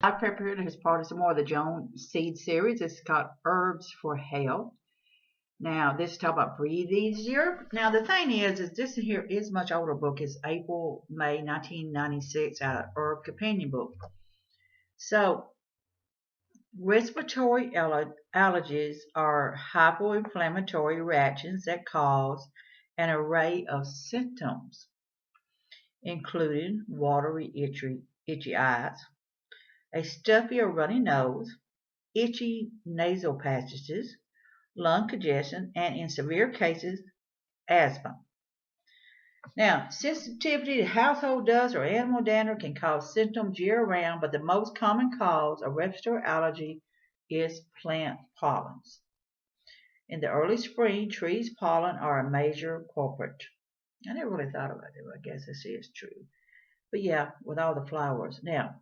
Black pepper is part of some more of the Jones Seed series. It's got Herbs for Health. Now, this is talk about Breathe Easier. Now, the thing is this here is much older book. It's April, May 1996 out of Herb Companion Book. So, respiratory allergies are hypoinflammatory reactions that cause an array of symptoms, including watery, itchy eyes, a stuffy or runny nose, itchy nasal passages, lung congestion, and in severe cases, asthma. Now, sensitivity to household dust or animal dander can cause symptoms year-round, but the most common cause of respiratory allergy is plant pollens. In the early spring, trees' pollen are a major culprit. I never really thought about it, but I guess this is true. But yeah, with all the flowers. Now,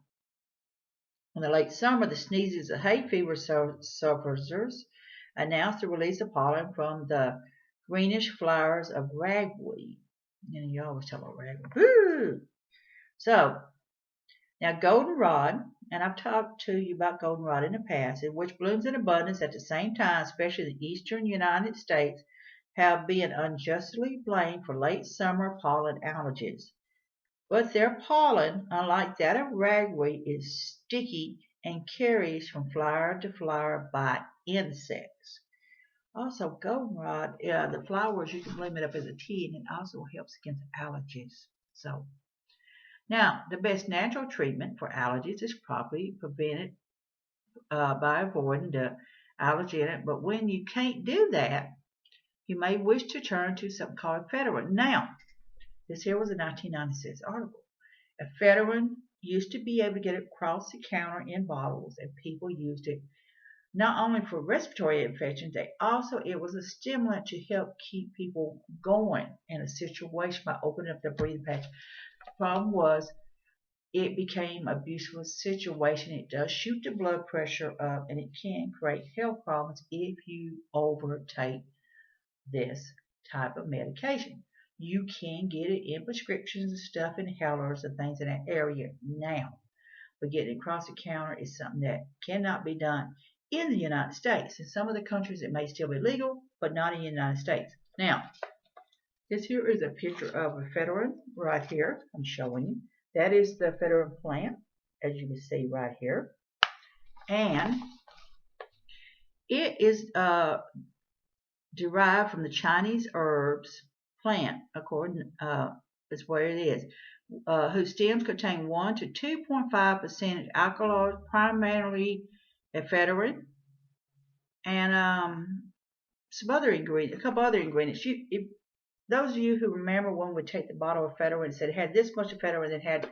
in the late summer, the sneezes of hay fever sufferers announced the release of pollen from the greenish flowers of ragweed. You always talk about ragweed. Woo! So, now goldenrod, and I've talked to you about goldenrod in the past, which blooms in abundance at the same time, especially in the eastern United States, have been unjustly blamed for late summer pollen allergies. But their pollen, unlike that of ragweed, is sticky and carries from flower to flower by insects. Also, goldenrod, the flowers, you can bloom it up as a tea, and it also helps against allergies. So, now, the best natural treatment for allergies is probably prevented by avoiding the allergen. But when you can't do that, you may wish to turn to something called ephedrine. Now, this here was a 1996 article. Ephedrine used to be able to get it across the counter in bottles, and people used it not only for respiratory infections, it was a stimulant to help keep people going in a situation by opening up their breathing patch. The problem was it became an abusive situation. It does shoot the blood pressure up, and it can create health problems if you overtake this type of medication. You can get it in prescriptions and stuff, inhalers and things in that area now. But getting it across the counter is something that cannot be done in the United States. In some of the countries, it may still be legal, but not in the United States. Now, this here is a picture of ephedrine right here. I'm showing you. That is the ephedrine plant, as you can see right here. And it is derived from the Chinese herbs plant, according is where it is, whose stems contain 1 to 2.5% alkaloids, primarily ephedrine, and some other ingredients, a couple other ingredients. Those of you who remember when we take the bottle of ephedrine and said it had this much ephedrine, it had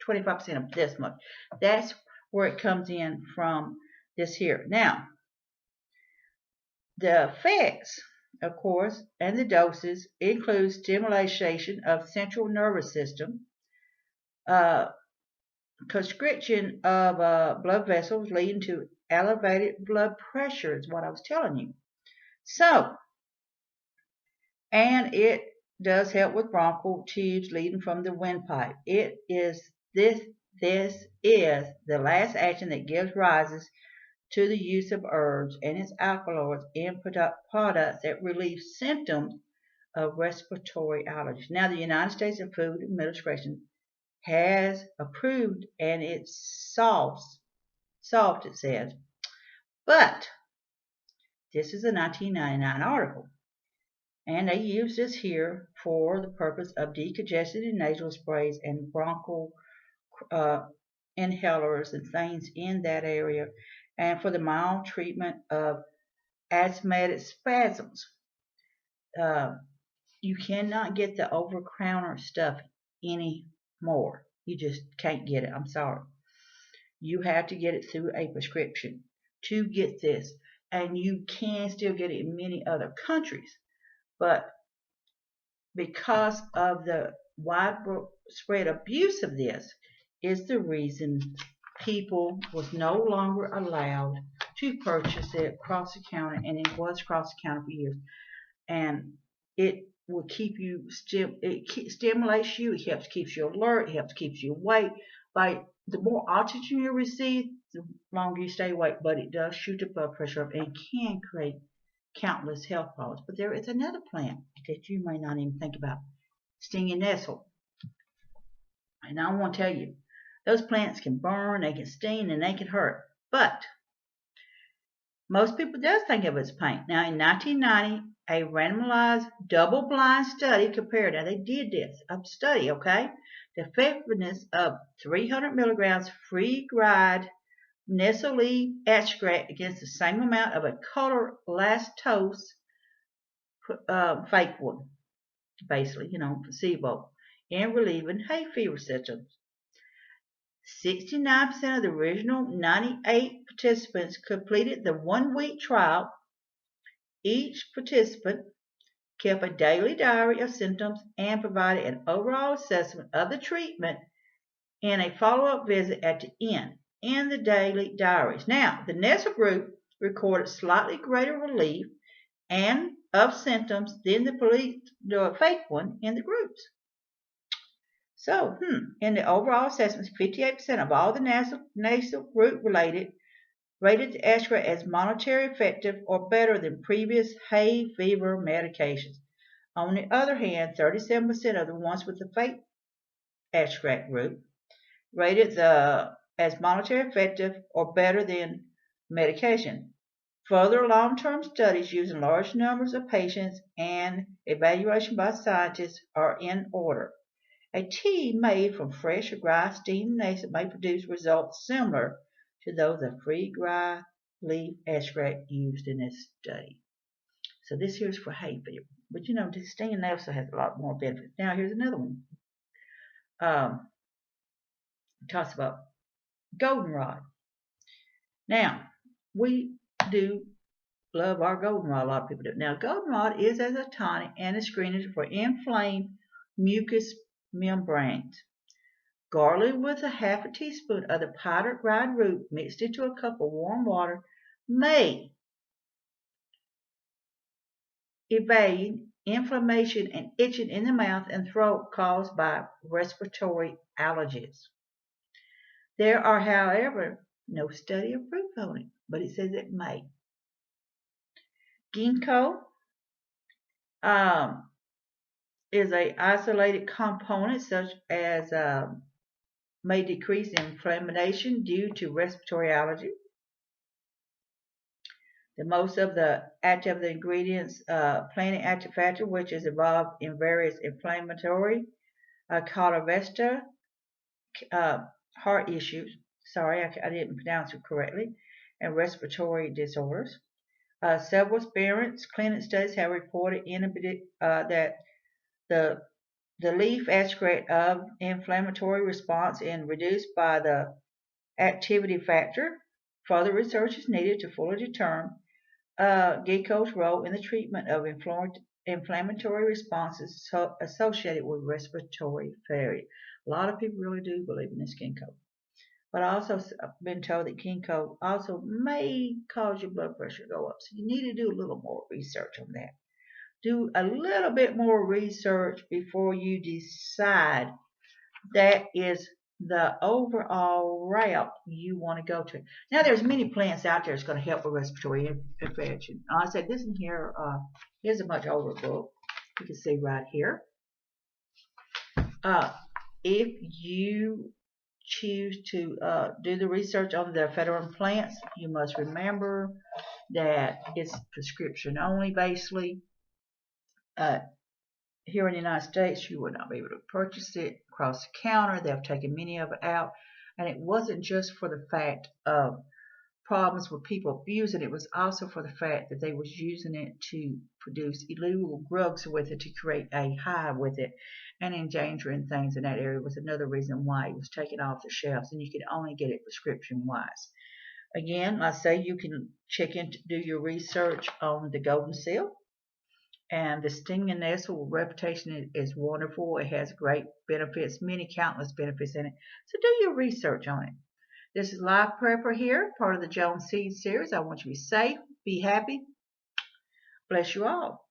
25% of this much. That's where it comes in from this here. Now, the effects, of course, and the doses include stimulation of central nervous system, constriction of blood vessels leading to elevated blood pressure is what I was telling you. So, and it does help with bronchial tubes leading from the windpipe. This is the last action that gives rise to the use of herbs and its alkaloids in products that relieve symptoms of respiratory allergies. Now, the United States Food Administration has approved, and it's soft, it says. But this is a 1999 article, and they use this here for the purpose of decongestant and nasal sprays and bronchial inhalers and things in that area, and for the mild treatment of asthmatic spasms. You cannot get the over-counter stuff anymore. You just can't get it. I'm sorry. You have to get it through a prescription to get this. And you can still get it in many other countries. But because of the widespread abuse of this is the reason people was no longer allowed to purchase it across the counter, and it was across the counter for years. And it will keep you it stimulates you, it helps keeps you alert, it helps keeps you awake by the more oxygen you receive, the longer you stay awake, but it does shoot your blood pressure up and can create countless health problems. But there is another plant that you may not even think about, stinging nettle. And I want to tell you, those plants can burn, they can sting, and they can hurt. But most people does think of it as pain. Now, in 1990, a randomized double-blind study compared, now they did this, a study, okay, the effectiveness of 300 milligrams freeze-dried nettle leaf extract against the same amount of a color lactose fake one, basically, placebo, in relieving hay fever symptoms. 69% of the original 98 participants completed the 1-week trial. Each participant kept a daily diary of symptoms and provided an overall assessment of the treatment and a follow-up visit at the end in the daily diaries. Now, the nettle group recorded slightly greater relief and of symptoms than the fake one in the groups. So, in the overall assessments, 58% of all the nasal group rated the extract as monetary effective or better than previous hay fever medications. On the other hand, 37% of the ones with the fake extract group rated as monetary effective or better than medication. Further long-term studies using large numbers of patients and evaluation by scientists are in order. A tea made from fresh or dry steamed nasal may produce results similar to those of freeze-dried leaf extract used in this study. So this here is for hay fever. But the steamed nasal has a lot more benefits. Now here's another one. It talks about goldenrod. Now, we do love our goldenrod. A lot of people do. Now, goldenrod is as a tonic and a screener for inflamed mucous membranes. Garlic with a half a teaspoon of the powdered dried root mixed into a cup of warm water may evade inflammation and itching in the mouth and throat caused by respiratory allergies. There are, however, no study or proof on it, but it says it may. Ginkgo is an isolated component such as may decrease inflammation due to respiratory allergy. The most of the active ingredients, planet active factor, which is involved in various inflammatory, cardiovascular, heart issues. Sorry, I didn't pronounce it correctly, and respiratory disorders. Several experience clinical studies have reported that the leaf extract of inflammatory response and reduced by the activity factor. Further research is needed to fully determine ginkgo's role in the treatment of inflammatory responses associated with respiratory failure. A lot of people really do believe in this ginkgo. But I also have been told that ginkgo also may cause your blood pressure to go up. So you need to do a little more research on that. Do a little bit more research before you decide that is the overall route you want to go to. Now, there's many plants out there that's going to help with respiratory infection. I said this in here. Here's a much older book. You can see right here. If you choose to do the research on the federal plants, you must remember that it's prescription only, basically. Here in the United States, you would not be able to purchase it across the counter. They've taken many of it out. And it wasn't just for the fact of problems with people abusing it. It was also for the fact that they was using it to produce illegal drugs with it to create a high with it. And endangering things in that area was another reason why it was taken off the shelves. And you could only get it prescription-wise. Again, I say you can check in to do your research on the golden seal. And the stinging nettle reputation is wonderful. It has great benefits, many countless benefits in it. So do your research on it. This is Life Prepper here, part of the Jones Seed series. I want you to be safe, be happy. Bless you all.